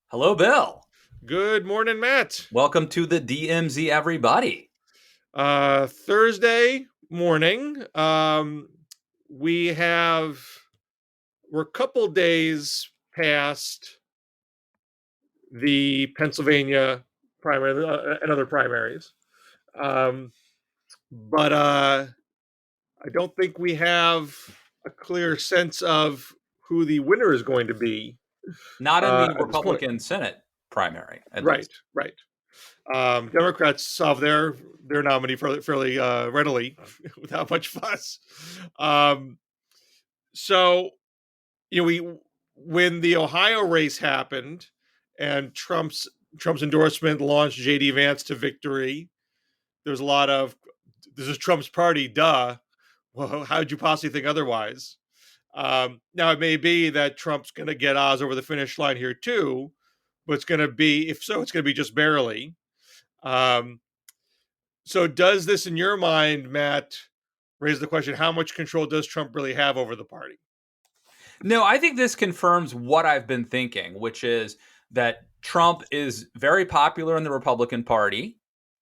Hello, Bill. Good morning, Matt. Welcome to the DMZ, everybody. Thursday morning. We have we're a couple days past the Pennsylvania primary and other primaries, um, but I don't think we have a clear sense of who the winner is going to be Not in the at this point. Republican Senate primary, at Right, least. right. Democrats solve their nominee fairly readily without much fuss. Um, so we when the Ohio race happened and Trump's endorsement launched JD Vance to victory, there's a lot of this is Trump's party, duh. Well, how would you possibly think otherwise? Now it may be that Trump's going to get Oz over the finish line here too, but it's going to be if so, it's going to be just barely. Um, So, does this, in your mind, Matt, raise the question: how much control does Trump really have over the party? No, I think this confirms what I've been thinking, which is that Trump is very popular in the Republican Party.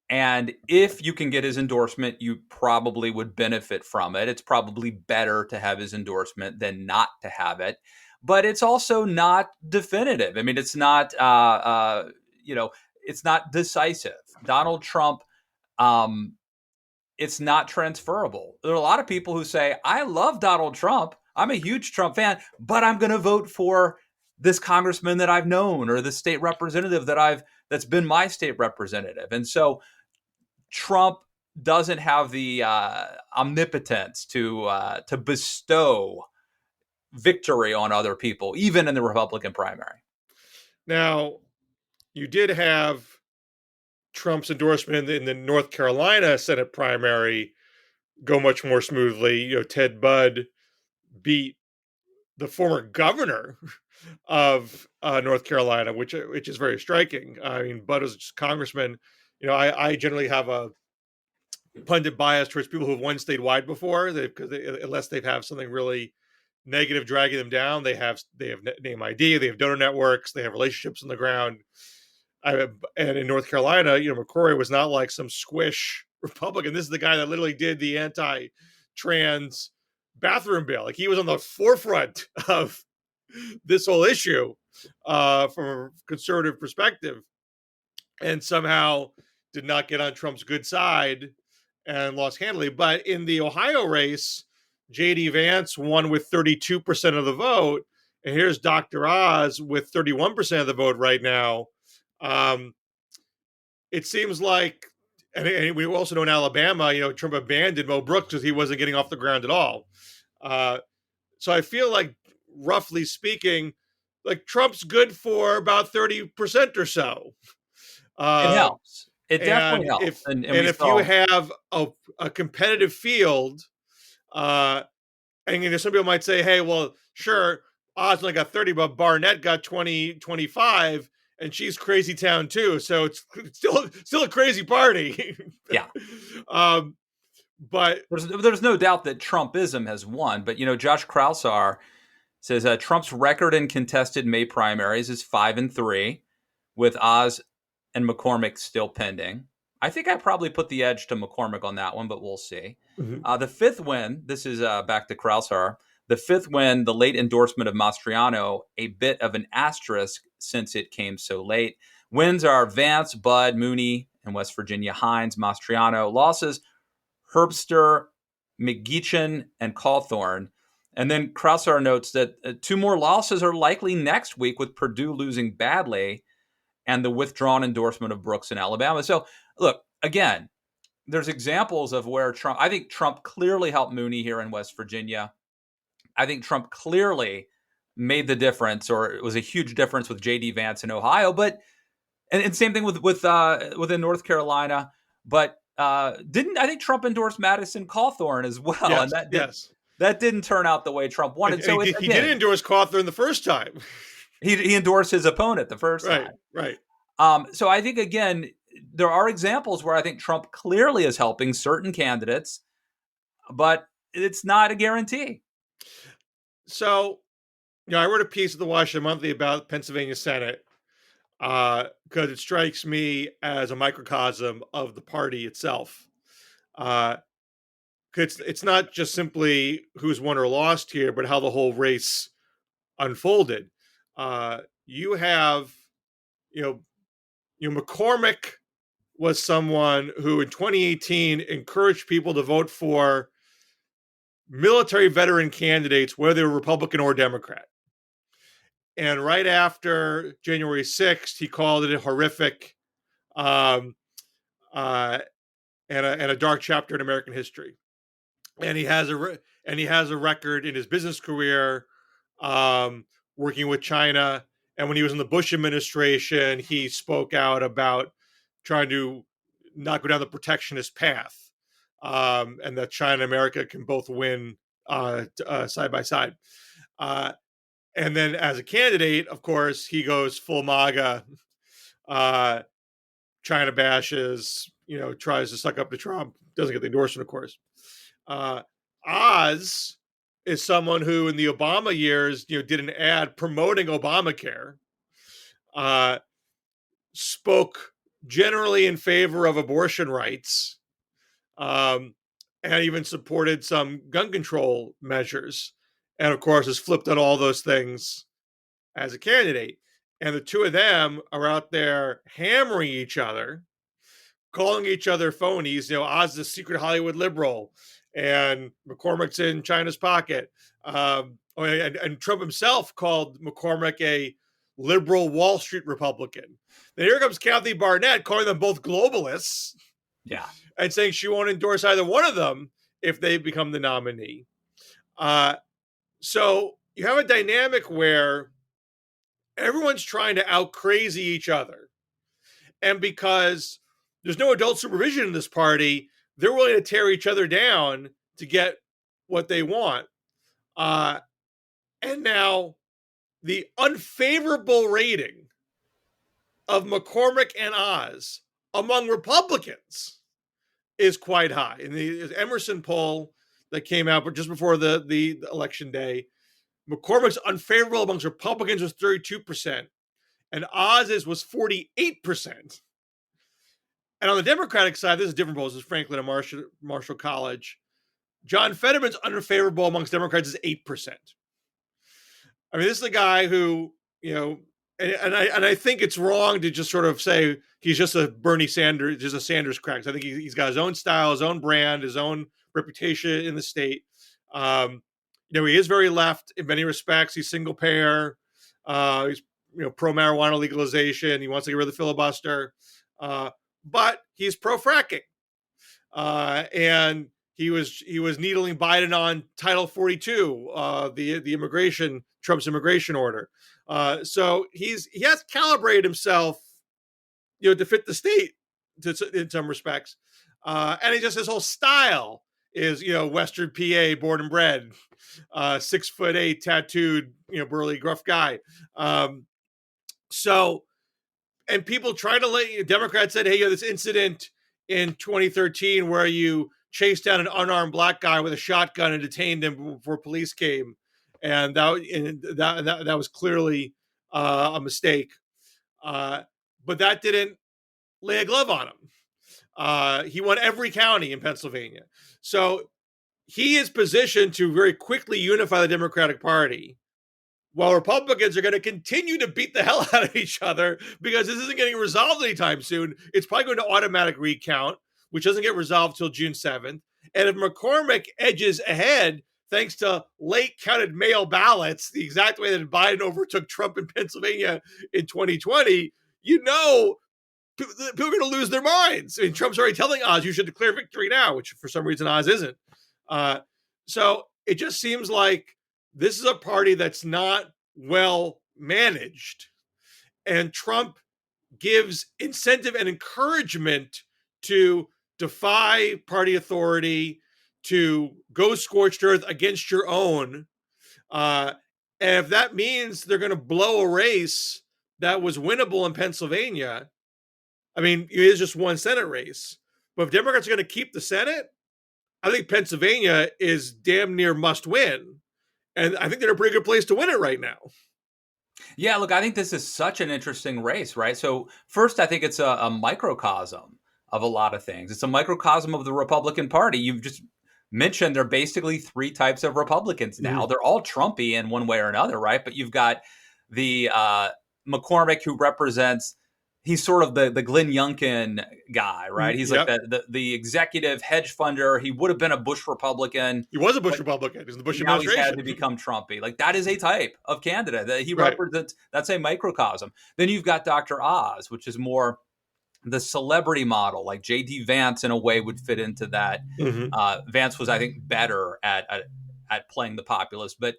And if you can get his endorsement, you probably would benefit from it. It's probably better to have his endorsement than not to have it. But it's also not definitive. I mean, it's not decisive. Donald Trump, um, it's not transferable. There are a lot of people who say, I love Donald Trump. I'm a huge Trump fan, but I'm going to vote for this congressman that I've known or this state representative that's been my state representative. And so Trump doesn't have the omnipotence to bestow victory on other people, even in the Republican primary. Now, you did have Trump's endorsement in the North Carolina Senate primary go much more smoothly. Ted Budd beat the former governor of North Carolina, which is very striking. I mean, Budd is just congressman. I generally have a pundit bias towards people who have won statewide before, because unless they have something really negative dragging them down, they have name ID, they have donor networks, they have relationships on the ground. And in North Carolina, McCrory was not like some squish Republican. This is the guy that literally did the anti-trans bathroom bill. Like, he was on the forefront of this whole issue from a conservative perspective, and somehow did not get on Trump's good side and lost handily. But in the Ohio race, JD Vance won with 32% of the vote. And here's Dr. Oz with 31% of the vote right now. Um, it seems like, and we also know in Alabama, Trump abandoned Mo Brooks because he wasn't getting off the ground at all. So I feel like, roughly speaking, like Trump's good for about 30% or so. It Uh, helps. It definitely and helps. if And and we if you saw, have a competitive field, uh, and some people might say, hey, well, sure, Oz only got 30, but Barnett got 20, 25, and she's crazy town too. So it's still a crazy party. yeah, um, but there's no doubt that Trumpism has won. But, Josh Kraushaar says Trump's record in contested May primaries is 5-3, with Oz and McCormick still pending. I think I probably put the edge to McCormick on that one, but we'll see. Mhm. The fifth win, this is back to Kraushaar. The fifth win, the late endorsement of Mastriano, a bit of an asterisk since it came so late. Wins are Vance, Budd, Mooney, and West Virginia, Hines, Mastriano. Losses, Herbster, McGeechan, and Cawthorn. And then Kraushaar notes that two more losses are likely next week, with Purdue losing badly and the withdrawn endorsement of Brooks in Alabama. So, look, again, there's examples of where I think Trump clearly helped Mooney here in West Virginia. I think Trump clearly made the difference, or it was a huge difference with J.D. Vance in Ohio. But and same thing within North Carolina. But didn't I think Trump endorsed Madison Cawthorn as well, and yes, yes. that didn't turn out the way Trump wanted. And So it's he did again, endorse Cawthorn the first time. he endorsed his opponent the first Right, time. right. So I think, again, there are examples where I think Trump clearly is helping certain candidates, but it's not a guarantee. So, I wrote a piece at the Washington Monthly about Pennsylvania Senate. because it strikes me as a microcosm of the party itself. Uh, it's not just simply who's won or lost here, but how the whole race unfolded. You have, you know, McCormick was someone who in 2018 encouraged people to vote for military veteran candidates, whether they were Republican or Democrat. And right after January 6th, he called it a horrific um, uh, and a dark chapter in American history. And he has a record in his business career working with China. And when he was in the Bush administration, he spoke out trying to not go down the protectionist path, and that China and America can both win side by side. And then as a candidate, of course, he goes full MAGA, China bashes, tries to suck up to Trump, doesn't get the endorsement, of course. Oz is someone who, in the Obama years, did an ad promoting Obamacare, spoke generally in favor of abortion rights, and even supported some gun control measures, and of course has flipped on all those things as a candidate. And the two of them are out there hammering each other, calling each other phonies. Oz is a secret Hollywood liberal, and McCormick's in China's pocket. And Trump himself called McCormick a liberal Wall Street Republican. Then here comes Kathy Barnett calling them both globalists. Yeah. And saying she won't endorse either one of them if they become the nominee. So you have a dynamic where everyone's trying to out crazy each other. And because there's no adult supervision in this party, they're willing to tear each other down to get what they want. And now the unfavorable rating of McCormick and Oz among Republicans is quite high. In the Emerson poll that came out just before the election day, McCormick's unfavorable amongst Republicans was 32%, and Oz's was 48%. And on the Democratic side, this is different polls. This is Franklin and Marshall College. John Fetterman's unfavorable amongst Democrats is 8%. I mean, this is a guy who, and I think it's wrong to just sort of say he's just a Bernie Sanders, just a Sanders crack. I think he's got his own style, his own brand, his own reputation in the state. He is very left in many respects. He's single payer. He's pro marijuana legalization. He wants to get rid of the filibuster, but he's pro fracking, and he was needling Biden on Title 42, the Trump's immigration order. So he has calibrated himself, to fit the state in some respects. And his whole style is, Western PA, born and bred, 6'8", tattooed, burly, gruff guy. So, and people try to Democrats said, hey, this incident in 2013 where you chased down an unarmed black guy with a shotgun and detained him before police came. And that was clearly a mistake. But that didn't lay a glove on him. He won every county in Pennsylvania. So he is positioned to very quickly unify the Democratic Party, while Republicans are going to continue to beat the hell out of each other because this isn't getting resolved anytime soon. It's probably going to automatic recount, which doesn't get resolved till June 7th. And if McCormick edges ahead, thanks to late counted mail ballots, the exact way that Biden overtook Trump in Pennsylvania in 2020, people are going to lose their minds. I mean, Trump's already telling Oz, you should declare victory now, which for some reason Oz isn't. So it just seems like this is a party that's not well managed. And Trump gives incentive and encouragement to defy party authority, to go scorched earth against your own. And if that means they're going to blow a race that was winnable in Pennsylvania, I mean, it is just one Senate race. But if Democrats are going to keep the Senate, I think Pennsylvania is damn near must win. And I think they're in a pretty good place to win it right now. Yeah, look, I think this is such an interesting race, right? So, first, I think it's a microcosm of a lot of things. It's a microcosm of the Republican Party. You've just mentioned there are basically three types of Republicans now. Mhm. They're all Trumpy in one way or another, right? But you've got the McCormick who represents. He's sort of the Glenn Youngkin guy, right? He's like Yep. the executive hedge funder. He would have been a Bush Republican, He was a Bush but Republican. He was in the Bush now he's had to administration. become Trumpy. Like that is a type of candidate that he Right. represents. That's a microcosm. Then you've got Dr. Oz, which is more the celebrity model. Like J.D. Vance, in a way, would fit into that. Hmm. Vance was, I think, better at playing the populist, but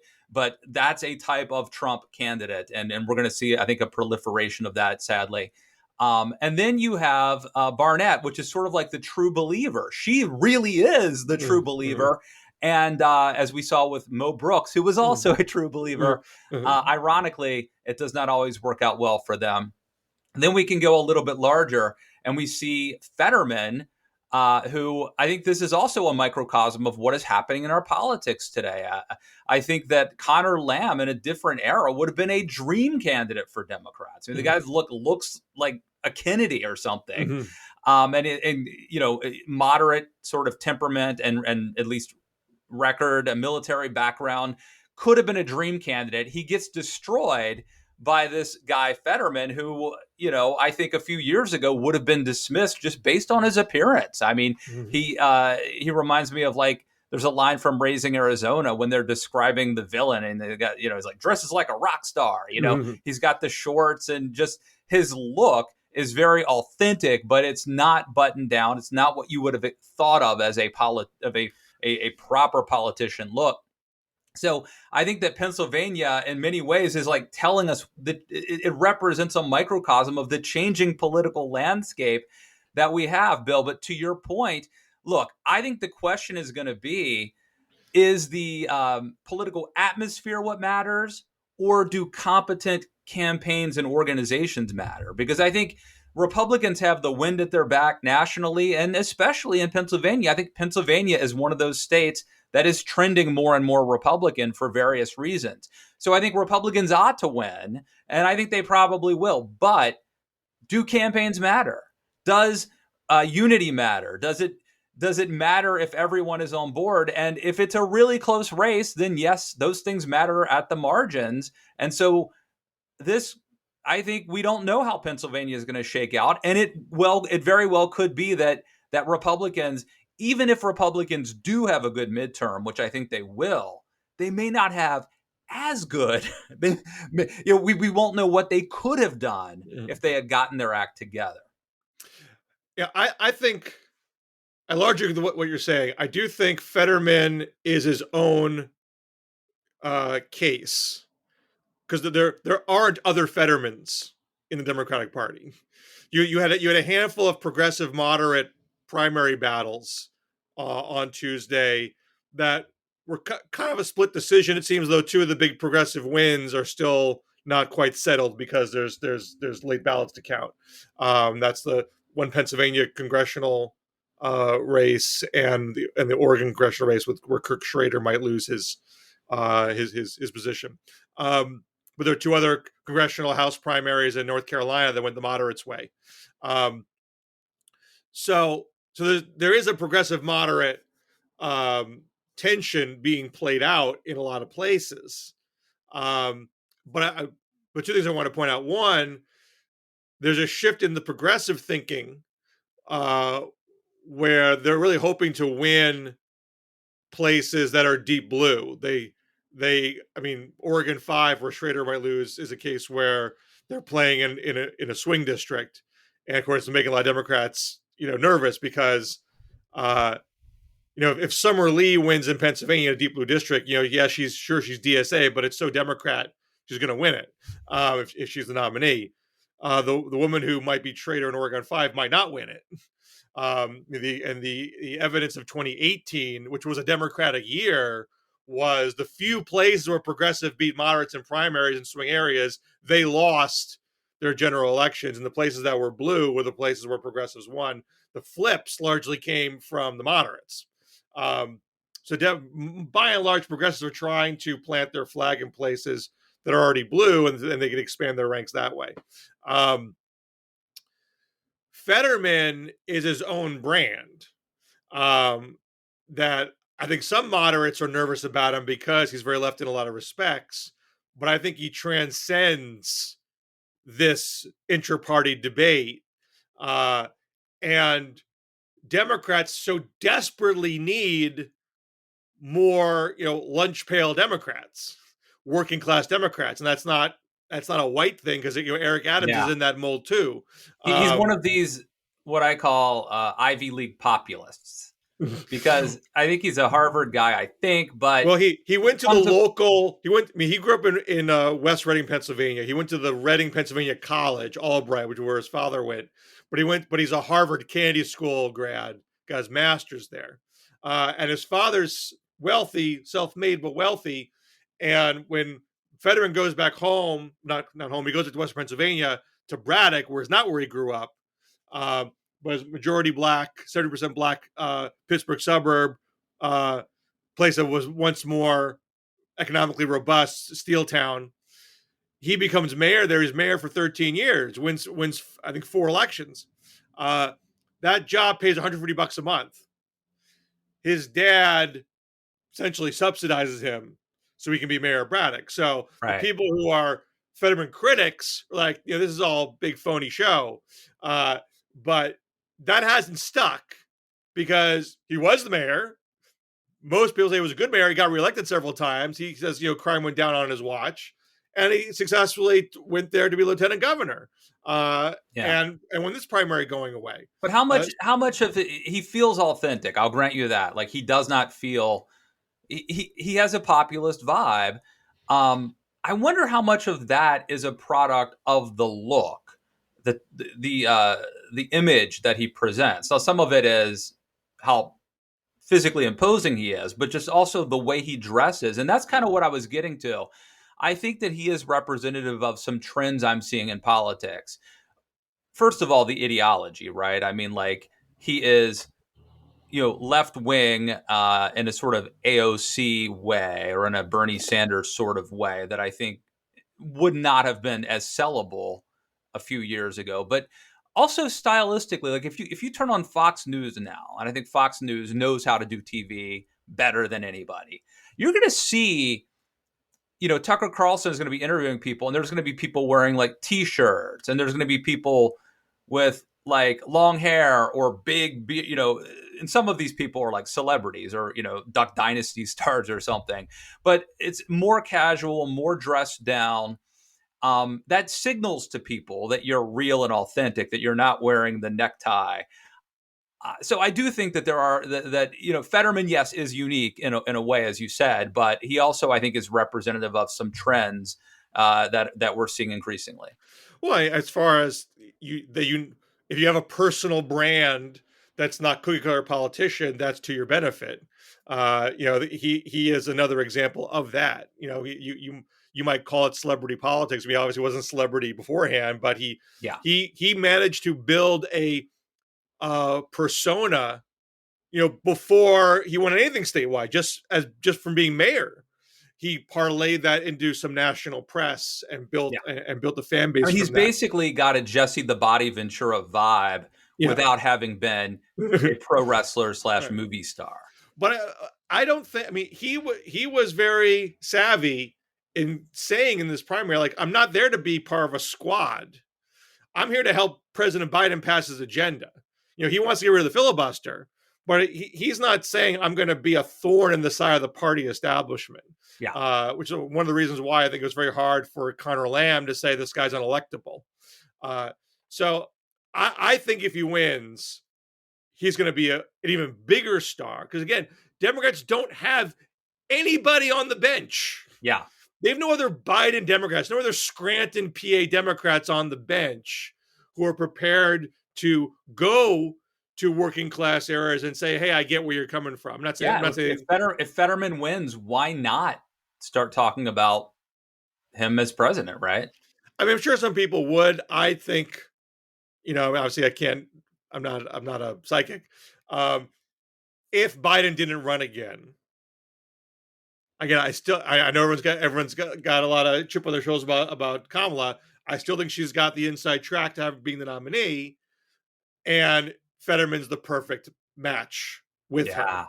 that's a type of Trump candidate, and we're going to see, I think, a proliferation of that, sadly. And then you have Barnett, which is sort of like the true believer. She really is the true Hmm. believer. And as we saw with Mo Brooks, who was also a true believer, Hmm. ironically, it does not always work out well for them. And then we can go a little bit larger and we see Fetterman, who I think this is also a microcosm of what is happening in our politics today. I think that Connor Lamb in a different era would have been a dream candidate for Democrats. I mean, the guy looks like a Kennedy or something, Hmm. and you know, moderate sort of temperament and at least record, a military background, could have been a dream candidate. He gets destroyed by this guy Fetterman, who, you know, I think a few years ago would have been dismissed just based on his appearance. I mean, Hmm. he reminds me of, like, there's a line from Raising Arizona when they're describing the villain, and they got, you know, he's like dresses like a rock star. You know, Hmm. he's got the shorts and just his look is very authentic, but it's not buttoned down. It's not what you would have thought of as a proper politician look. So I think that Pennsylvania, in many ways, is like telling us that it represents a microcosm of the changing political landscape that we have, Bill. But to your point, look, I think the question is going to be, is the political atmosphere what matters, or do competent campaigns and organizations matter? Because I think Republicans have the wind at their back nationally, and especially in Pennsylvania. I think Pennsylvania is one of those states that is trending more and more Republican for various reasons. So I think Republicans ought to win, and I think they probably will. But do campaigns matter? Does unity matter? Does it matter if everyone is on board? And if it's a really close race, then yes, those things matter at the margins. And so this, I think we don't know how Pennsylvania is going to shake out, and it very well could be that Republicans, even if Republicans do have a good midterm, which I think they will, they may not have as good. We won't know what they could have done Hmm. if they had gotten their act together. Yeah, I think I largely agree with what you're saying. I do think Fetterman is his own case because there aren't other Fettermans in the Democratic Party. You had a handful of progressive moderate primary battles on Tuesday that were kind of a split decision. It seems though two of the big progressive wins are still not quite settled because there's late ballots to count. That's the one Pennsylvania congressional race and the Oregon congressional race where Kirk Schrader might lose his position. But there are two other congressional House primaries in North Carolina that went the moderates' way. Um, so there is a progressive moderate um, tension being played out in a lot of places. Um, but two things I want to point out. One, there's a shift in the progressive thinking uh, where they're really hoping to win places that are deep blue. I mean, Oregon 5, where Schrader might lose, is a case where they're playing in a swing district, and of course, it's making a lot of Democrats nervous because uh, if Summer Lee wins in Pennsylvania, a deep blue district, yeah, she's DSA, but it's so Democrat, she's going to win it if she's the nominee. The woman who might be Schrader in Oregon 5 might not win it. The evidence of 2018, which was a Democratic year, was the few places where progressive beat moderates in primaries and swing areas, they lost their general elections, and the places that were blue were the places where progressives won. The flips largely came from the moderates. So by and large, progressives are trying to plant their flag in places that are already blue, and they can expand their ranks that way. Fetterman is his own brand. That I think some moderates are nervous about him because he's very left in a lot of respects, but I think he transcends this inter-party debate, and Democrats so desperately need more, lunch pail Democrats, working class Democrats, and that's not a white thing because Eric Adams is Yeah. in that mold too. He's one of these what I call Ivy League populists, because I think he's a Harvard guy, I think, but Well, he went to the local. He grew up in West Reading, Pennsylvania. He went to the Reading, Pennsylvania College, Albright, which is where his father went. But he's a Harvard Kennedy School grad. Got his master's there, and his father's wealthy, self-made but wealthy. And when Fetterman goes back home, not home, he goes to West Pennsylvania to Braddock, where it's not where he grew up. Was majority black, 70% black, Pittsburgh suburb. Place that was once more economically robust, steel town. He becomes mayor there. He's mayor for 13 years, wins I think 4 elections. That job pays $150 a month. His dad essentially subsidizes him so he can be mayor of Braddock. So the people who are Fetterman critics are like, this is all big phony show. But that hasn't stuck because he was the mayor. Most people say he was a good mayor. He got reelected several times. He says, crime went down on his watch, and he successfully went there to be lieutenant governor. And when this primary going away, but how much of it, he feels authentic? I'll grant you that. Like, he does not feel he has a populist vibe. I wonder how much of that is a product of the look, the image that he presents. Now, some of it is how physically imposing he is, but just also the way he dresses. And that's kind of what I was getting to. I think that he is representative of some trends I'm seeing in politics. First of all, the ideology, right? I mean, like, he is, left wing in a sort of AOC way, or in a Bernie Sanders sort of way that I think would not have been as sellable a few years ago. But also stylistically, like, if you turn on Fox News now, and I think Fox News knows how to do TV better than anybody, you're going to see, Tucker Carlson is going to be interviewing people, and there's going to be people wearing like T-shirts, and there's going to be people with like long hair or big, and some of these people are like celebrities or, Duck Dynasty stars or something, but it's more casual, more dressed down. That signals to people that you're real and authentic, that you're not wearing the necktie. So I do think that there are that Fetterman, yes, is unique in a way, as you said, but he also, I think, is representative of some trends that we're seeing increasingly. Well, as far as if you have a personal brand that's not cookie cutter politician, that's to your benefit. He is another example of that. You might call it celebrity politics. I mean, obviously wasn't celebrity beforehand, but he managed to build a persona, before he won anything statewide, just from being mayor. He parlayed that into some national press and built the fan base. I mean, he's basically got a Jesse the Body Ventura vibe without having been a pro wrestler / movie star. But I don't think. I mean, he was very savvy in saying in this primary, like, I'm not there to be part of a squad. I'm here to help President Biden pass his agenda. He wants to get rid of the filibuster, but he's not saying I'm going to be a thorn in the side of the party establishment. Which is one of the reasons why I think it was very hard for Connor Lamb to say this guy's unelectable. So I think if he wins, he's going to be an even bigger star. Because again, Democrats don't have anybody on the bench. Yeah. They have no other Biden Democrats, no other Scranton, PA Democrats on the bench who are prepared to go to working class areas and say, hey, I get where you're coming from. I'm not saying, if Fetterman wins, why not start talking about him as president, right? I mean, I'm sure some people would. I think, obviously I'm not a psychic. If Biden didn't run again, again, I know everyone's got a lot of chip on their shoulders about Kamala. I still think she's got the inside track to have being the nominee, and Fetterman's the perfect match with her. Yeah.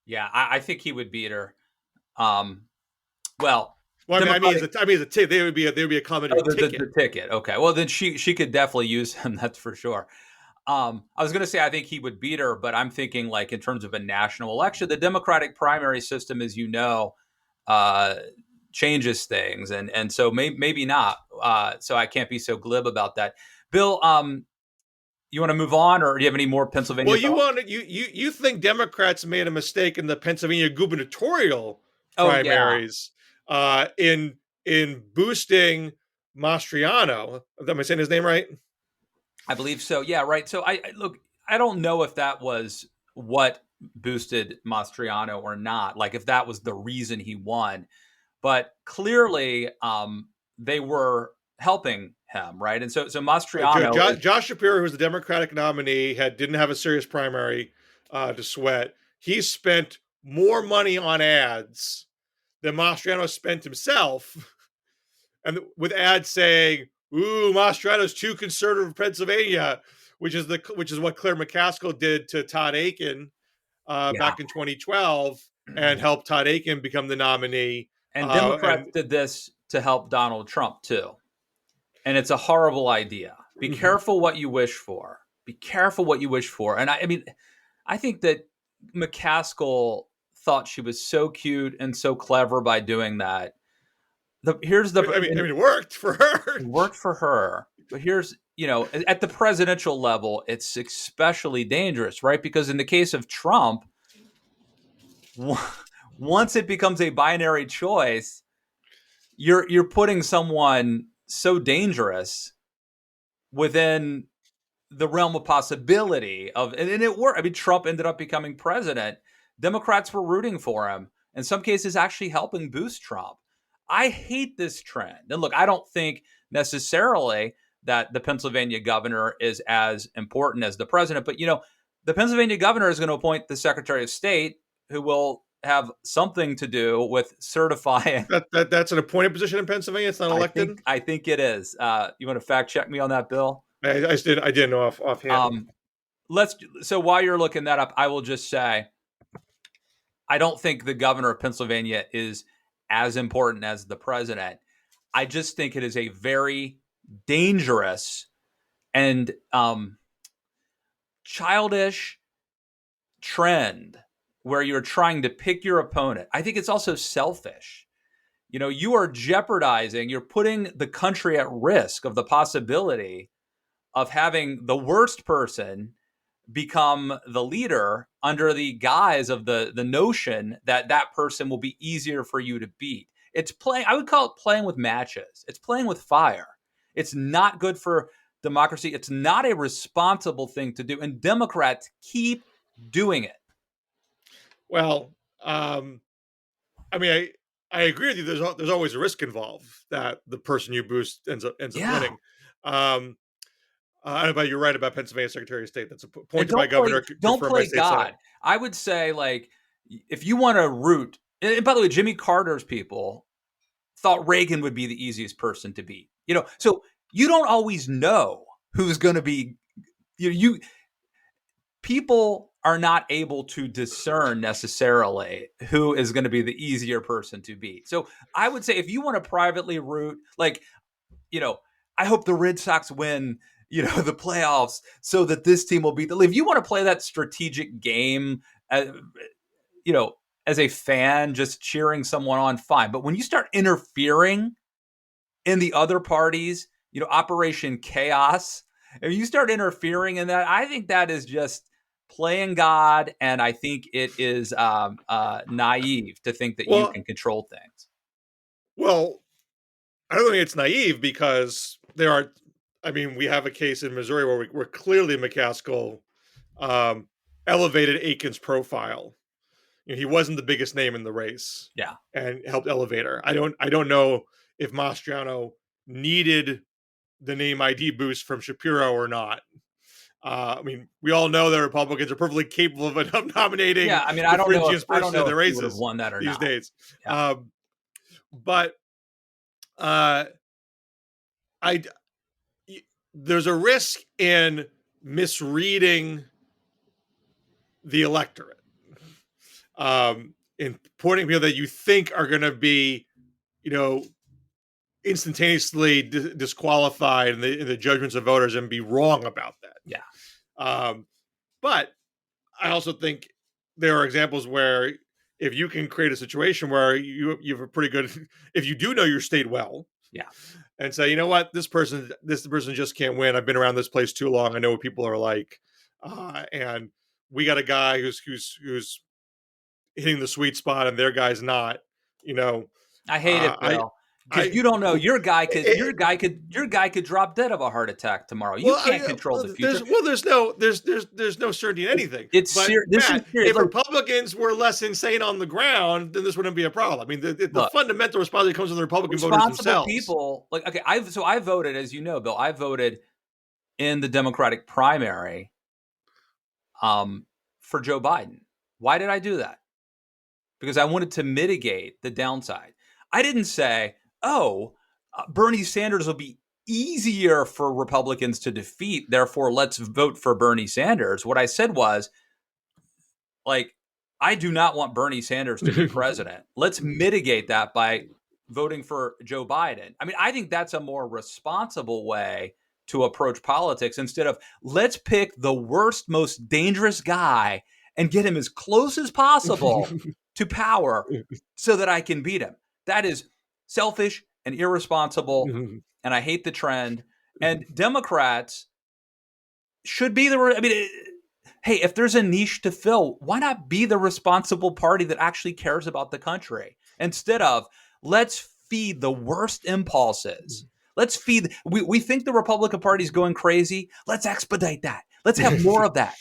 Yeah, I think he would beat her. Um, well, Well, Democratic. as a ticket, they would be a Oh, complimentary the ticket. ticket. Okay. Well, then she could definitely use him. That's for sure. I was going to say I think he would beat her, but I'm thinking like in terms of a national election, the Democratic primary system, as you know, uh, changes things, and so maybe not. So I can't be so glib about that. Bill, you want to move on, or do you have any more Pennsylvania Well, you thoughts? want you think Democrats made a mistake in the Pennsylvania gubernatorial Oh yeah, primaries in boosting Mastriano. Am I saying his name right? I believe so. Yeah, right. So I look. I don't know if that was what boosted Mastriano or not. Like if that was the reason he won, but clearly they were helping him, right? And so Mastriano is Josh Shapiro, who was the Democratic nominee, didn't have a serious primary to sweat. He spent more money on ads than Mastriano spent himself, and with ads saying, "Ooh, Mastriano's too conservative for Pennsylvania," which is what Claire McCaskill did to Todd Aiken yeah. back in 2012, and helped Todd Aiken become the nominee. And Democrats And did this to help Donald Trump too. And it's a horrible idea. Be mhm. careful what you wish for. Be careful what you wish for. And I mean, I think that McCaskill thought she was so cute and so clever by doing that. Here's the It worked for her. it worked for her, but here's at the presidential level, it's especially dangerous, right? Because in the case of Trump, once it becomes a binary choice, you're putting someone so dangerous within the realm of possibility of, and it worked. I mean, Trump ended up becoming president. Democrats were rooting for him, in some cases, actually helping boost Trump. I hate this trend. And look, I don't think necessarily that the Pennsylvania governor is as important as the president, but the Pennsylvania governor is going to appoint the Secretary of State, who will have something to do with certifying. That's an appointed position in Pennsylvania. It's not elected. I think it is. You want to fact check me on that, Bill? I didn't know offhand. Um, let's. So while you're looking that up, I will just say I don't think the governor of Pennsylvania is as important as the president. I just think it is a very dangerous and childish trend where you're trying to pick your opponent. I think it's also selfish. You are jeopardizing, you're putting the country at risk of the possibility of having the worst person become the leader under the guise of the notion that that person will be easier for you to beat. It's playing, I would call it playing with matches. It's playing with fire. It's not good for democracy. It's not a responsible thing to do. And Democrats keep doing it. Well, I mean, I agree with you. There's always a risk involved that the person you boost ends up Yeah. winning. Um, but you're right about Pennsylvania Secretary of State. That's And appointed by governor, don't confirmed by play state senate. God. I would say, like, if you want to root, and by the way, Jimmy Carter's people thought Reagan would be the easiest person to beat. So you don't always know who's going to be. You people are not able to discern necessarily who is going to be the easier person to beat. So I would say if you want to privately root, like, I hope the Red Sox win, the playoffs so that this team will beat the league. If you want to play that strategic game, you know, as a fan, just cheering someone on, fine. But when you start interfering in the other parties, Operation Chaos, if you start interfering in that, I think that is just playing God. And I think it is naive to think that you Well, can control things. well, I don't think it's naive because there are. I mean, we have a case in Missouri where clearly McCaskill um, elevated Aiken's profile. He wasn't the biggest name in the race, Yeah. and helped elevate her. I don't know if Mastriano needed the name ID boost from Shapiro or not. I mean, we all know that Republicans are perfectly capable of nominating Yeah, I mean, the I don't know fringiest person in if the he would have races won that or these not. days. Yeah. But uh, I there's a risk in misreading the electorate, in pointing people that you think are going to be, you know, instantaneously disqualified in the judgments of voters and be wrong about that. Yeah. But I also think there are examples where if you can create a situation where you have a pretty good, if you do know your state well, Yeah. and say, you know what, this person just can't win. I've been around this place too long. I know what people are like, and we got a guy who's hitting the sweet spot, and their guy's not. You know, I hate it, I Bill, because I you don't know it, your guy could drop dead of a heart attack tomorrow. You well, can't control the future. there's no certainty in anything. It's But this is Matt, serious. if Look, Republicans were less insane on the ground, then this wouldn't be a problem. I mean, the look, fundamental responsibility comes from the Republican voters responsible themselves. people, like, okay, I voted, as you know, Bill. I voted in the Democratic primary, for Joe Biden. Why did I do that? Because I wanted to mitigate the downside. I didn't say, oh, Bernie Sanders will be easier for Republicans to defeat, therefore let's vote for Bernie Sanders. What I said was, like, I do not want Bernie Sanders to be president. Let's mitigate that by voting for Joe Biden. I mean, I think that's a more responsible way to approach politics, instead of let's pick the worst, most dangerous guy and get him as close as possible to power so that I can beat him. That is selfish and irresponsible, and I hate the trend. And Democrats should be hey, if there's a niche to fill, why not be the responsible party that actually cares about the country, instead of let's feed the worst impulses. Let's feed. We think the Republican Party is going crazy. Let's expedite that. Let's have more of that.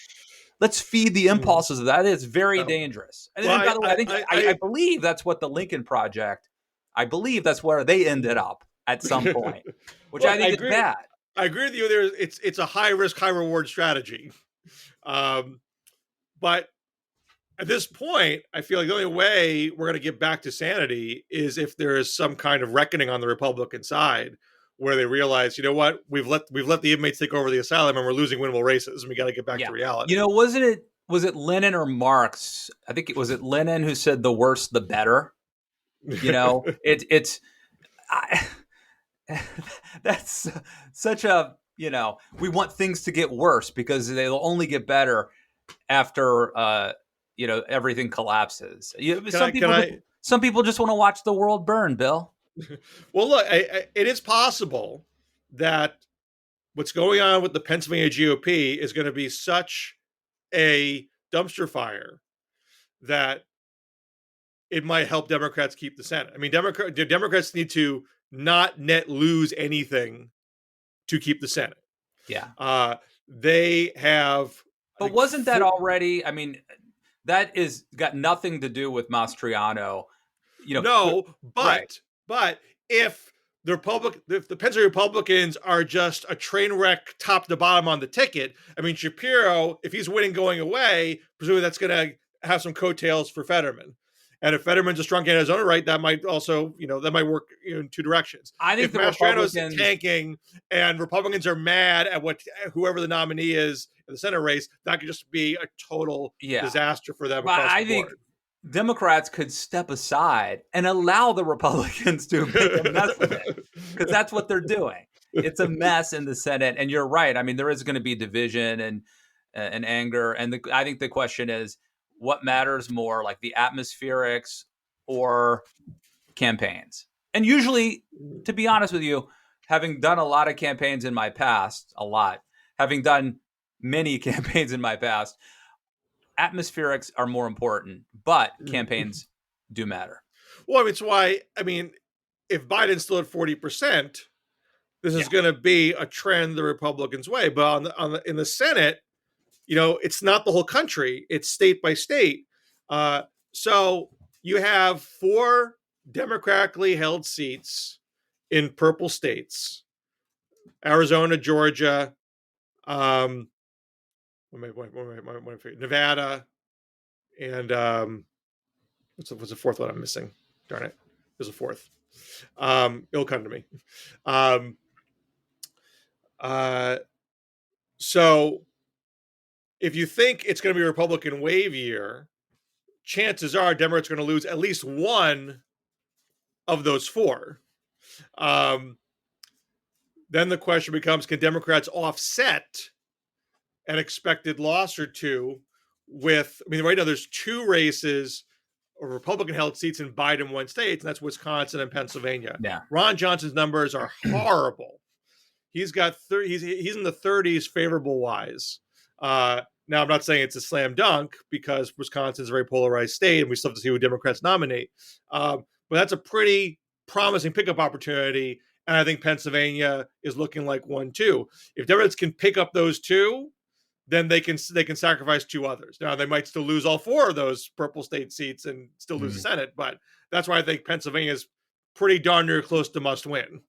Let's feed the impulses of that. It's very dangerous. And Well, by the way, I believe that's what the Lincoln Project, I believe that's where they ended up at some point, which I think is bad. I agree with you. It's a high risk, high reward strategy. But at this point, I feel like the only way we're going to get back to sanity is if there is some kind of reckoning on the Republican side, where they realize, you know what, we've let the inmates take over the asylum, and we're losing winnable races, and we got to get back to reality. You know, was it Lenin or Marx? I think it was Lenin who said the worse the better. You know, that's such a, you know, we want things to get worse because they'll only get better after everything collapses. Some people just want to watch the world burn, Bill. Well, look, it is possible that what's going on with the Pennsylvania GOP is going to be such a dumpster fire that it might help Democrats keep the Senate. I mean, Democrats need to not net lose anything to keep the Senate. Yeah. They have. But wasn't that already? I mean, that is got nothing to do with Mastriano. You know, no, but if the Pennsylvania Republicans are just a train wreck top to bottom on the ticket, I mean, Shapiro, if he's winning going away, presumably that's going to have some coattails for Fetterman. And if Fetterman's a strong candidate in his own right, that might also, that might work in two directions. I think if Mastriano's tanking and Republicans are mad at whoever the nominee is in the Senate race, that could just be a total disaster for them across the board. Democrats could step aside and allow the Republicans to make a mess of it, because that's what they're doing. It's a mess in the Senate, and you're right. I mean, there is going to be division and anger, and I think the question is, what matters more, like the atmospherics or campaigns? And usually, to be honest with you, having done a lot of campaigns in my past, having done many campaigns in my past, atmospherics are more important, but campaigns do matter. Well, I mean, it's why, if Biden's still at 40%, this is going to be a trend the Republicans' way. But in the Senate, it's not the whole country; it's state by state. So you have 4 democratically held seats in purple states: Arizona, Georgia, Nevada, and what's the fourth one I'm missing? Darn it, there's a fourth. It'll come to me. Um, so if you think it's going to be a Republican wave year, chances are Democrats are going to lose at least one of those four. Then the question becomes, can Democrats offset an expected loss or two with, I mean, right now there's two races or Republican held seats in Biden won states, and that's Wisconsin and Pennsylvania. Yeah. Ron Johnson's numbers are horrible. He's got he's in the 30s favorable wise. Now, I'm not saying it's a slam dunk because Wisconsin's a very polarized state, and we still have to see who Democrats nominate. But that's a pretty promising pickup opportunity, and I think Pennsylvania is looking like one too. If Democrats can pick up those two, then they can sacrifice two others. Now, they might still lose all four of those purple state seats and still lose the Senate, but that's why I think Pennsylvania is pretty darn near close to must win.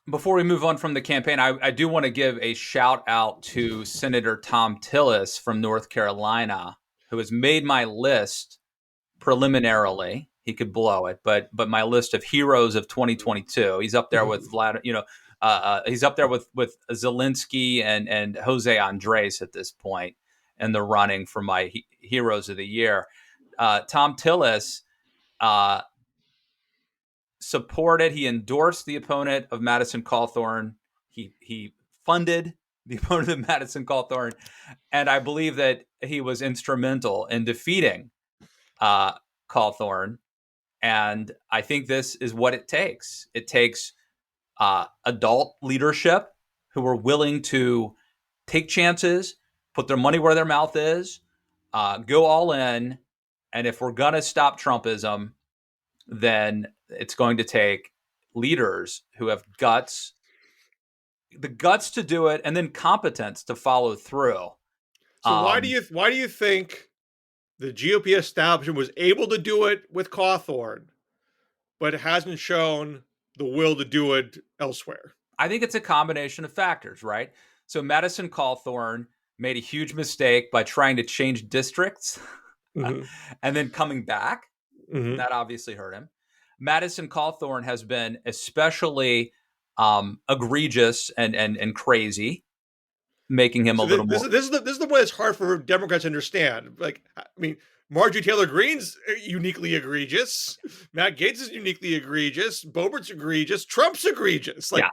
Before we move on from the campaign, I do want to give a shout out to Senator Thom Tillis from North Carolina, who has made my list preliminarily. He could blow it, but my list of heroes of 2022. He's up there with he's up there with Zelensky and Jose Andres at this point in the running for my heroes of the year. Thom Tillis supported, he endorsed the opponent of Madison Cawthorn. He funded the opponent of Madison Cawthorn, and I believe that he was instrumental in defeating Cawthorn. And I think this is what it takes. It takes adult leadership who are willing to take chances, put their money where their mouth is, go all in. And if we're going to stop Trumpism, then it's going to take leaders who have the guts to do it, and then competence to follow through. So why do you think the GOP establishment was able to do it with Cawthorn, but hasn't shown the will to do it elsewhere? I think it's a combination of factors, right? So Madison Cawthorn made a huge mistake by trying to change districts and then coming back. That obviously hurt him. Madison Cawthorn has been especially egregious and crazy, making him a little more. This is the one that's hard for Democrats to understand. Like, I mean, Marjorie Taylor Greene's uniquely egregious. Matt Gaetz is uniquely egregious. Boebert's egregious. Trump's egregious. Like,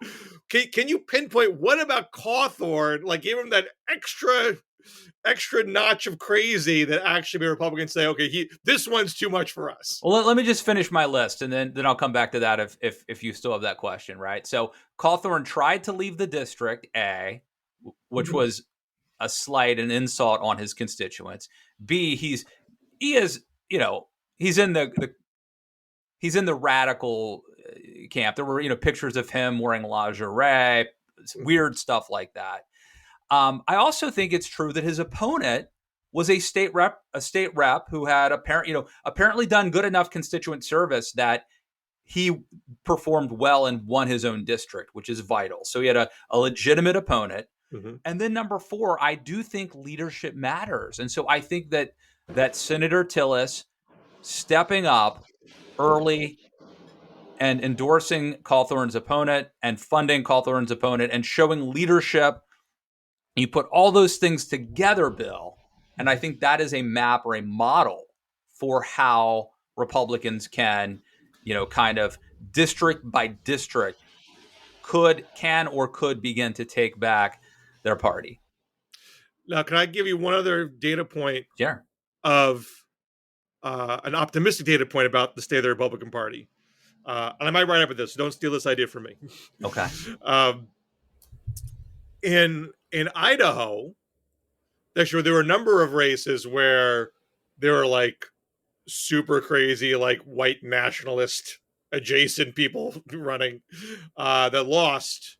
can you pinpoint what about Cawthorn like gave him that extra notch of crazy that actually made Republicans say, okay, this one's too much for us? Well, let me just finish my list, and then I'll come back to that if you still have that question, right? So Cawthorn tried to leave the district A, which was a slight and insult on his constituents. B, he's in the radical camp. There were pictures of him wearing lingerie, weird stuff like that. I also think it's true that his opponent was a state rep who had apparently done good enough constituent service that he performed well and won his own district, which is vital. So he had a legitimate opponent. And then number 4, I do think leadership matters. And so I think that Senator Tillis stepping up early and endorsing Cawthorn's opponent and funding Cawthorn's opponent and showing leadership, you put all those things together, Bill, and I think that is a map or a model for how Republicans can, kind of district by district could begin to take back their party. Now, can I give you one other data point? Sure. Of an optimistic data point about the state of the Republican Party. And I might write up with this. So don't steal this idea from me. Okay. In Idaho, actually, there were a number of races where there were like super crazy, like white nationalist adjacent people running that lost,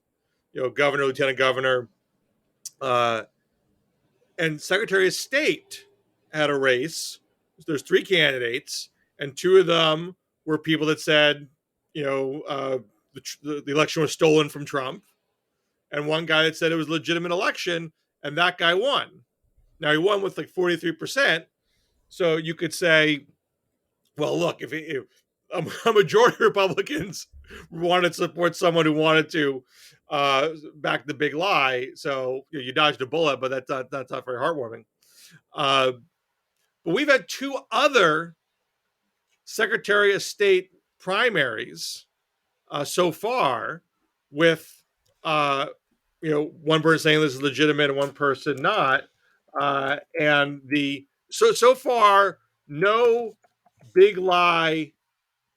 governor, lieutenant governor, and Secretary of State had a race. There's 3 candidates, and 2 of them were people that said, the election was stolen from Trump, and one guy that said it was a legitimate election. and that guy won. Now he won with like 43%. So you could say, well, look, if a majority of Republicans wanted to support someone who wanted to back the big lie, so you dodged a bullet, but that's not very heartwarming. But we've had two other Secretary of State primaries so far, with one person saying this is legitimate and one person not, and so far no big lie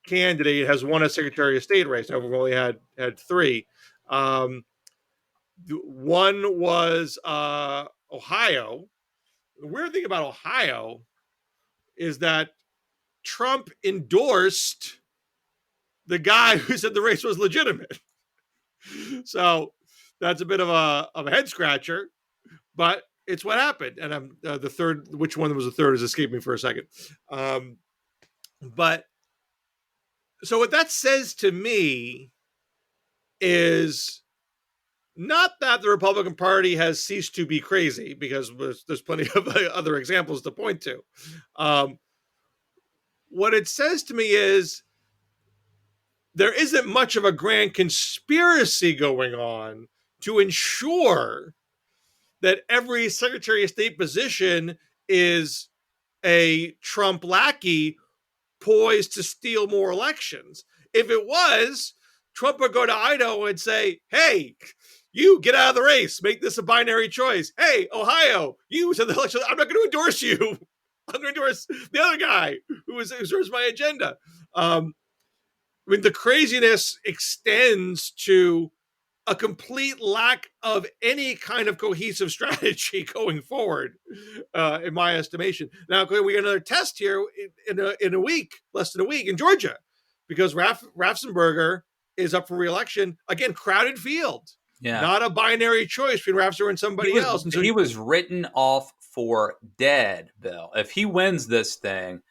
candidate has won a Secretary of State race. Now we've only had three. One was Ohio. The weird thing about Ohio is that Trump endorsed the guy who said the race was legitimate. So that's a bit of a head scratcher, but it's what happened. And I'm the third. Which one was the third has escaped me for a second. But so what that says to me is not that the Republican Party has ceased to be crazy, because there's plenty of other examples to point to. What it says to me is there isn't much of a grand conspiracy going on to ensure that every Secretary of State position is a Trump lackey poised to steal more elections. If it was, Trump would go to Idaho and say, hey, you get out of the race, make this a binary choice. Hey, Ohio, you said the election, I'm not going to endorse you. I'm going to endorse the other guy who endorses my agenda. I mean, the craziness extends to a complete lack of any kind of cohesive strategy going forward, in my estimation. Now, we got another test here in a week, less than a week, in Georgia, because Raffensperger is up for re-election. Again, crowded field. Yeah. Not a binary choice between Raffensperger and somebody else. And so he was written off for dead, Bill. If he wins this thing,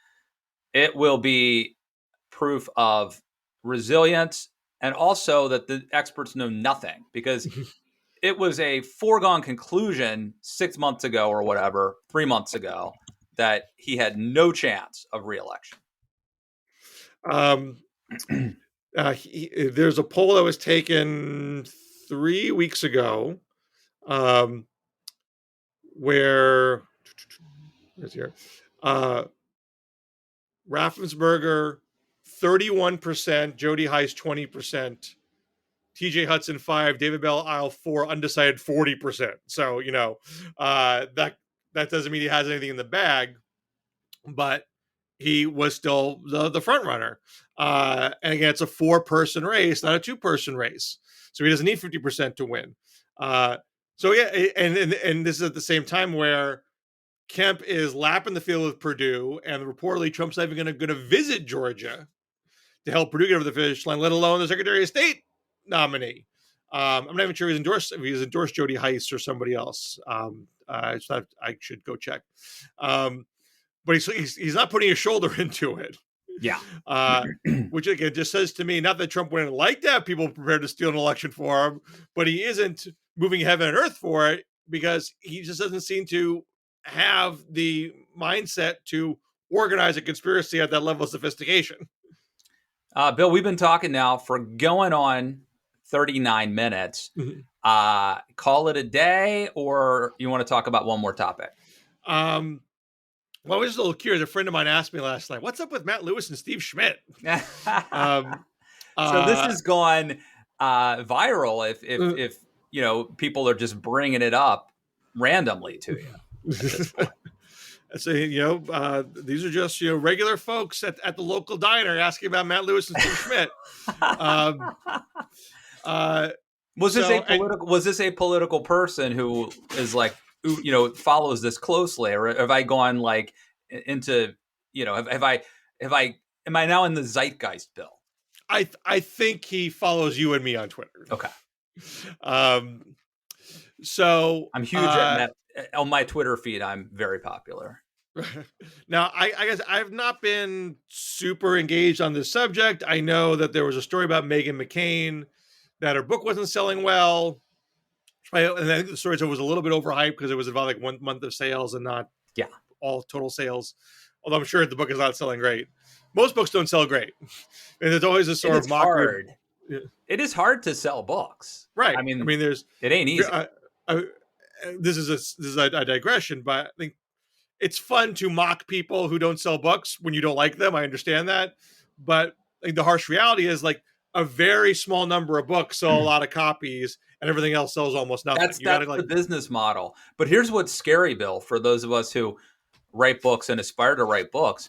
it will be proof of resilience, and also that the experts know nothing, because it was a foregone conclusion 6 months ago or whatever, 3 months ago, that he had no chance of re-election. There's a poll that was taken 3 weeks ago, where Raffensperger 31%, Jody Heiss 20%, TJ Hudson 5%, David Bell Isle 4%, undecided 40%. So that doesn't mean he has anything in the bag, but he was still the front runner. And again, it's a 4-person race, not a 2-person race. So he doesn't need 50% to win. So yeah, and this is at the same time where Kemp is lapping the field with Purdue, and reportedly Trump's not even going to visit Georgia to help Purdue get over the finish line, let alone the Secretary of State nominee. I'm not even sure if he's endorsed Jody Heiss or somebody else. I should go check. But he's not putting his shoulder into it. Yeah. Which again just says to me, not that Trump wouldn't like to have people prepared to steal an election for him, but he isn't moving heaven and earth for it, because he just doesn't seem to have the mindset to organize a conspiracy at that level of sophistication. Bill, we've been talking now for going on 39 minutes. Call it a day, or you want to talk about one more topic? Well, I was just a little curious. A friend of mine asked me last night, what's up with Matt Lewis and Steve Schmidt? So this has gone viral if people are just bringing it up randomly to you at this point. So, these are just, regular folks at the local diner asking about Matt Lewis and Steve Schmidt. Was this a political person who is like, follows this closely, or have I gone like into, am I now in the zeitgeist, Bill? I think he follows you and me on Twitter. Okay. So I'm huge on my Twitter feed. I'm very popular. Now, I guess I've not been super engaged on this subject. I know that there was a story about Meghan McCain, that her book wasn't selling well. And I think the story was a little bit overhyped because it was about like 1 month of sales and not Yeah. all total sales. Although I'm sure the book is not selling great. Most books don't sell great. And there's always a sort of mockery. Hard. It is hard to sell books. Right. I mean, there's it ain't easy. This is a digression, but I think it's fun to mock people who don't sell books when you don't like them. I understand that, but like the harsh reality is like a very small number of books sell a lot of copies, and everything else sells almost nothing. That's the business model. But here's what's scary, Bill, for those of us who write books and aspire to write books.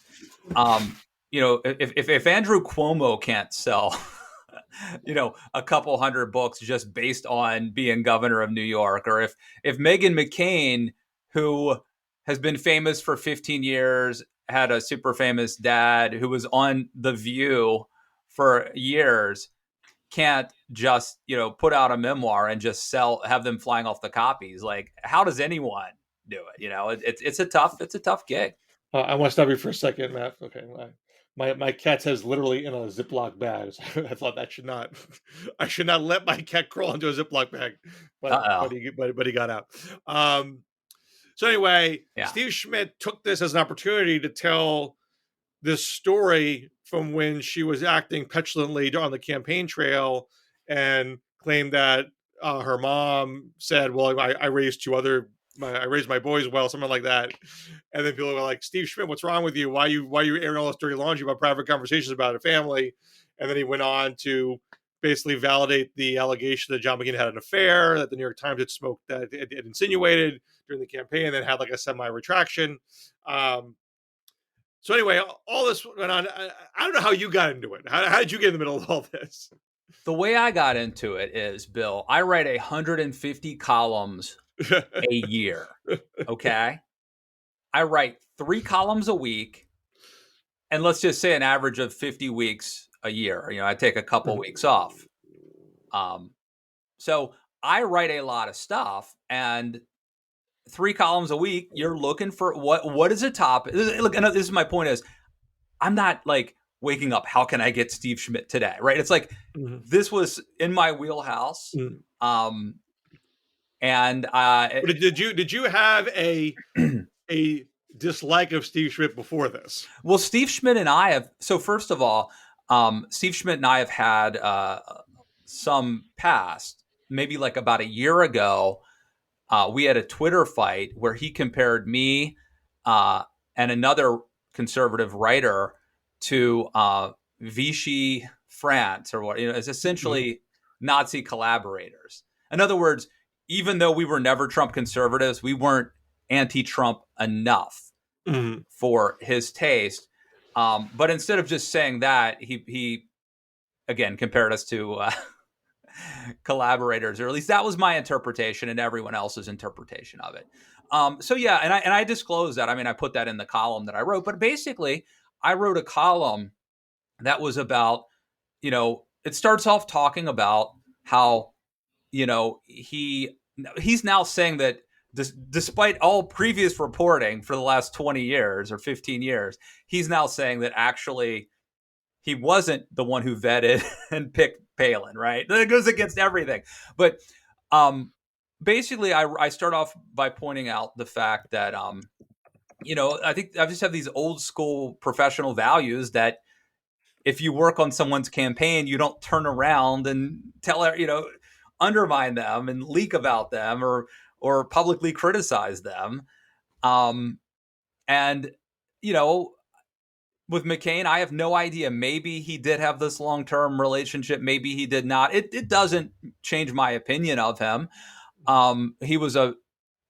If Andrew Cuomo can't sell, a couple hundred books just based on being governor of New York, or if Meghan McCain, who has been famous for 15 years, had a super famous dad who was on The View for years, can't just, put out a memoir and just have them flying off the copies. Like, how does anyone do it? It's a tough gig. I want to stop you for a second, Matt. Okay. My cat says literally in a Ziploc bag. So I thought I should not let my cat crawl into a Ziploc bag, but he got out. So anyway, yeah. Steve Schmidt took this as an opportunity to tell this story from when she was acting petulantly on the campaign trail, and claimed that her mom said, "Well, I raised I raised my boys well," something like that. And then people were like, "Steve Schmidt, what's wrong with you? Why you airing all this dirty laundry about private conversations about a family?" And then he went on to basically validate the allegation that John McCain had an affair, that the New York Times had smoked, that it insinuated during the campaign, and then had like a semi-retraction. So anyway, all this went on. I don't know how you got into it. How did you get in the middle of all this? The way I got into it is, Bill, I write 150 columns a year. Okay. I write 3 columns a week, and let's just say an average of 50 weeks a year. I take a couple weeks off. So I write a lot of stuff, and 3 columns a week, you're looking for what is a topic. Look, and this is my point is, I'm not like waking up, how can I get Steve Schmidt today? Right. It's like, this was in my wheelhouse. And did you have a dislike of Steve Schmidt before this? Well, Steve Schmidt and I have. So first of all, Steve Schmidt and I have had some past. Maybe like about a year ago, we had a Twitter fight where he compared me and another conservative writer to Vichy France, or what it's essentially Nazi collaborators. In other words, even though we were never Trump conservatives, we weren't anti-Trump enough for his taste. But instead of just saying that, he again compared us to collaborators, or at least that was my interpretation and everyone else's interpretation of it. So yeah, and I disclosed that. I mean, I put that in the column that I wrote, but basically I wrote a column that was about, it starts off talking about how, he's now saying that despite all previous reporting for the last 20 years or 15 years, he's now saying that actually he wasn't the one who vetted and picked Palin, right? That goes against everything. But basically, I start off by pointing out the fact that, I think I just have these old school professional values that if you work on someone's campaign, you don't turn around and undermine them and leak about them or publicly criticize them. And, with McCain, I have no idea. Maybe he did have this long-term relationship. Maybe he did not. It doesn't change my opinion of him. He was a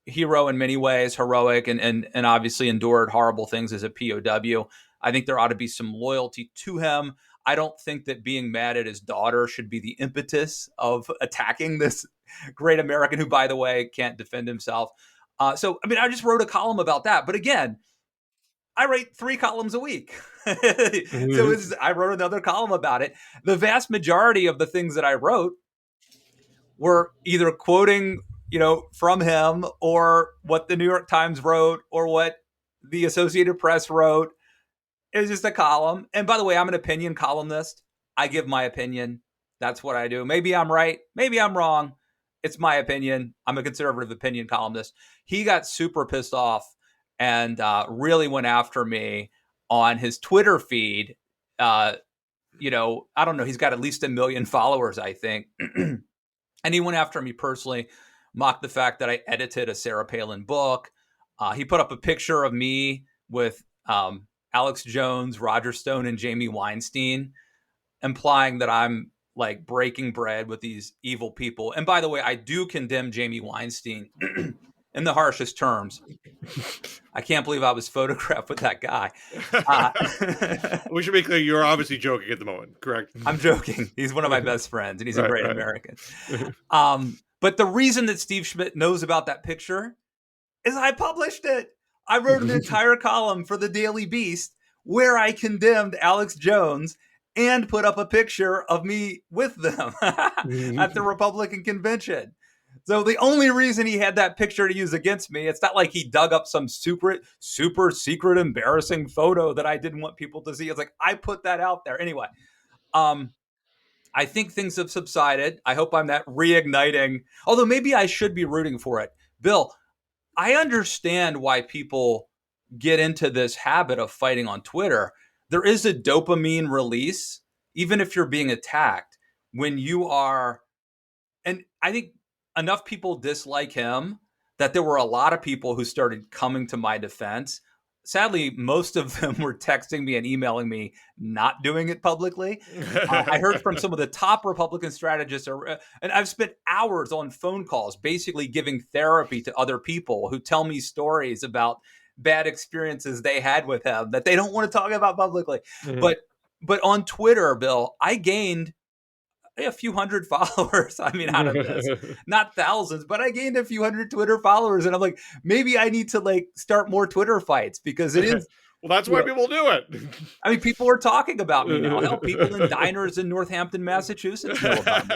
hero in many ways, heroic, and obviously endured horrible things as a POW. I think there ought to be some loyalty to him. I don't think that being mad at his daughter should be the impetus of attacking this great American who, by the way, can't defend himself. I just wrote a column about that. But again, I write 3 columns a week. So I wrote another column about it. The vast majority of the things that I wrote were either quoting, from him, or what the New York Times wrote, or what the Associated Press wrote. It was just a column. And by the way, I'm an opinion columnist. I give my opinion. That's what I do. Maybe I'm right. Maybe I'm wrong. it's my opinion. I'm a conservative opinion columnist. He got super pissed off and really went after me on his Twitter feed. I don't know. He's got at least 1 million followers, I think. And he went after me personally, mocked the fact that I edited a Sarah Palin book. He put up a picture of me with Alex Jones, Roger Stone, and Jamie Weinstein, implying that I'm like breaking bread with these evil people. And by the way, I do condemn Jamie Weinstein in the harshest terms. I can't believe I was photographed with that guy. We should be clear, you're obviously joking at the moment, correct? I'm joking. He's one of my best friends, and he's a great American. But the reason that Steve Schmidt knows about that picture is I published it. I wrote an entire column for the Daily Beast where I condemned Alex Jones and put up a picture of me with them at the Republican convention. So the only reason he had that picture to use against me, it's not like he dug up some super secret, embarrassing photo that I didn't want people to see. It's like, I put that out there. Anyway, I think things have subsided. I hope I'm not reigniting, although maybe I should be rooting for it. Bill, I understand why people get into this habit of fighting on Twitter. There is a dopamine release, even if you're being attacked, when you are, and I think enough people dislike him that there were a lot of people who started coming to my defense. Sadly, most of them were texting me and emailing me, not doing it publicly. I heard from some of the top Republican strategists, and I've spent hours on phone calls basically giving therapy to other people who tell me stories about bad experiences they had with him that they don't want to talk about publicly. Mm-hmm. But on Twitter, Bill, I gained a few hundred followers. I mean, out of this, not thousands, but I gained a few hundred Twitter followers. And I'm like, maybe I need to like start more Twitter fights because it is. Well, that's why people do it. I mean, people are talking about me now. Hell, people in diners in Northampton, Massachusetts know about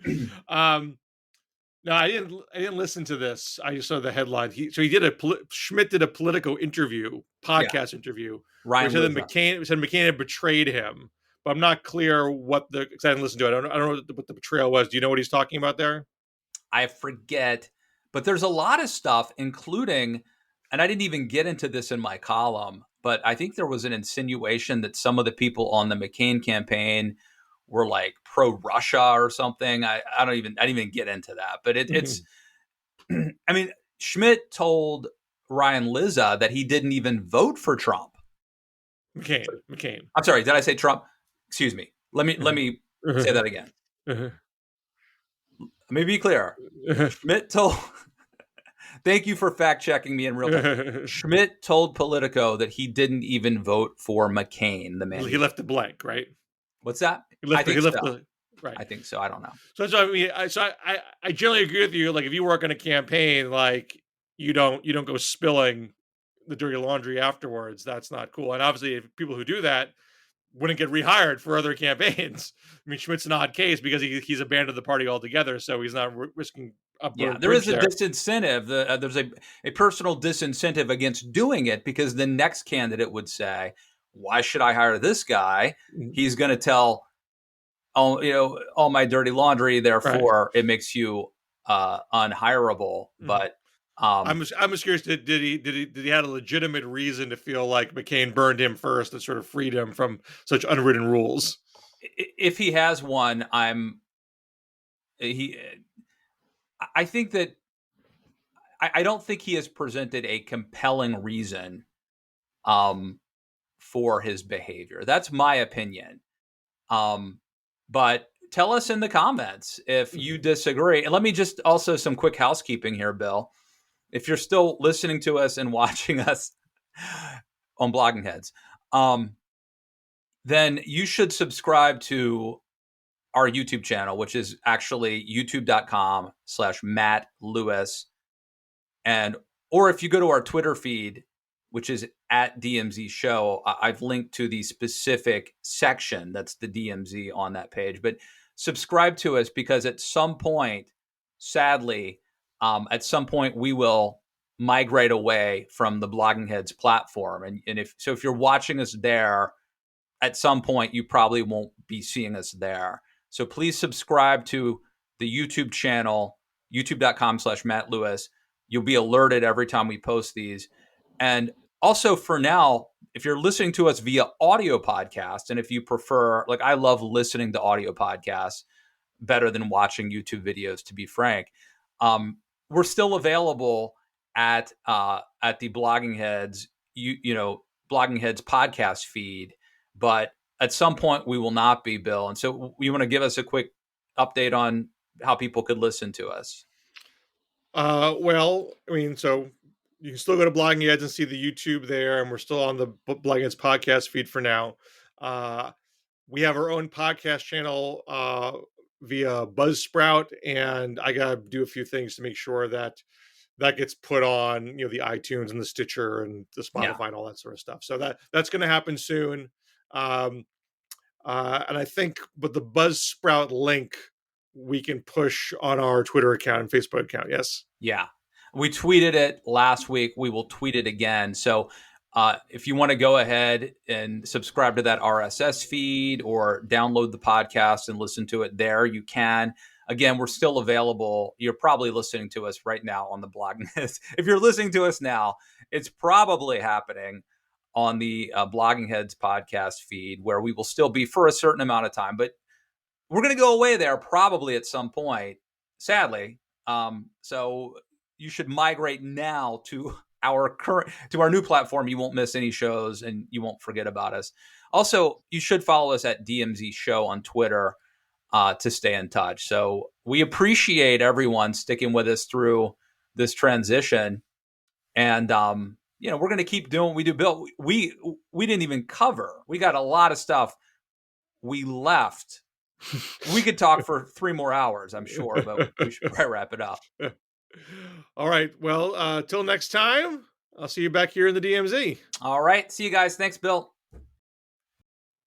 me. No, I didn't listen to this. I just saw the headline. Schmidt did a Politico podcast interview. Ryan said McCain had betrayed him. But I'm not clear because I didn't listen to it. I don't know what the betrayal was. Do you know what he's talking about there? I forget, but there's a lot of stuff, including, and I didn't even get into this in my column, but I think there was an insinuation that some of the people on the McCain campaign were like pro-Russia or something. I didn't even get into that, but it's, I mean, Schmidt told Ryan Lizza that he didn't even vote for Trump. McCain. I'm sorry. Did I say Trump? Excuse me. Let me say that again. Let me be clear. Schmidt told. Thank you for fact checking me in real time. Schmidt told Politico that he didn't even vote for McCain, the man. He left it blank, right? What's that? I think so. Right. I think so. I don't know. So I mean, I generally agree with you. Like, if you work on a campaign, like you don't go spilling the dirty laundry afterwards. That's not cool. And obviously, if people who do that wouldn't get rehired for other campaigns. I mean, Schmidt's an odd case because he's abandoned the party altogether, so he's not risking. There is a disincentive. There's a personal disincentive against doing it because the next candidate would say, "Why should I hire this guy? He's going to tell all my dirty laundry. Therefore, it makes you unhireable." But I'm just curious. Did he have a legitimate reason to feel like McCain burned him first and sort of freed him from such unwritten rules? If he has one, I think that I don't think he has presented a compelling reason for his behavior. That's my opinion. But tell us in the comments if you disagree. And let me just also some quick housekeeping here, Bill. If you're still listening to us and watching us on Blogging Heads, then you should subscribe to our YouTube channel, which is actually youtube.com/Matt Lewis. Or if you go to our Twitter feed, which is at DMZ Show, I've linked to the specific section that's the DMZ on that page. But subscribe to us because at some point, sadly, we will migrate away from the Blogging Heads platform. And if you're watching us there, at some point, you probably won't be seeing us there. So please subscribe to the YouTube channel, youtube.com/Matt Lewis. You'll be alerted every time we post these. And also for now, if you're listening to us via audio podcast, and if you prefer, like I love listening to audio podcasts better than watching YouTube videos, to be frank. We're still available at the Blogging Heads, Blogging Heads podcast feed, but at some point we will not be, Bill. And so you want to give us a quick update on how people could listen to us? Well, I mean, so you can still go to Blogging Heads and see the YouTube there, and we're still on the Blogging Heads podcast feed for now. We have our own podcast channel via Buzzsprout, and I gotta do a few things to make sure that gets put on, the iTunes and the Stitcher and the Spotify and all that sort of stuff. So that's going to happen soon. And I think, but the Buzzsprout link we can push on our Twitter account and Facebook account. Yes. Yeah. We tweeted it last week. We will tweet it again. So if you want to go ahead and subscribe to that RSS feed or download the podcast and listen to it there, you can. Again, we're still available. You're probably listening to us right now on the Blogging Heads. If you're listening to us now, it's probably happening on the Blogging Heads podcast feed, where we will still be for a certain amount of time. But we're going to go away there probably at some point, sadly. So you should migrate now to our new platform. You won't miss any shows and you won't forget about us. Also, you should follow us at DMZ Show on Twitter to stay in touch. So we appreciate everyone sticking with us through this transition. And, we're going to keep doing what we do. Bill, we didn't even cover. We got a lot of stuff we left. We could talk for 3 more hours, I'm sure, but we should probably wrap it up. All right. Well, till next time, I'll see you back here in the DMZ. All right. See you guys. Thanks, Bill.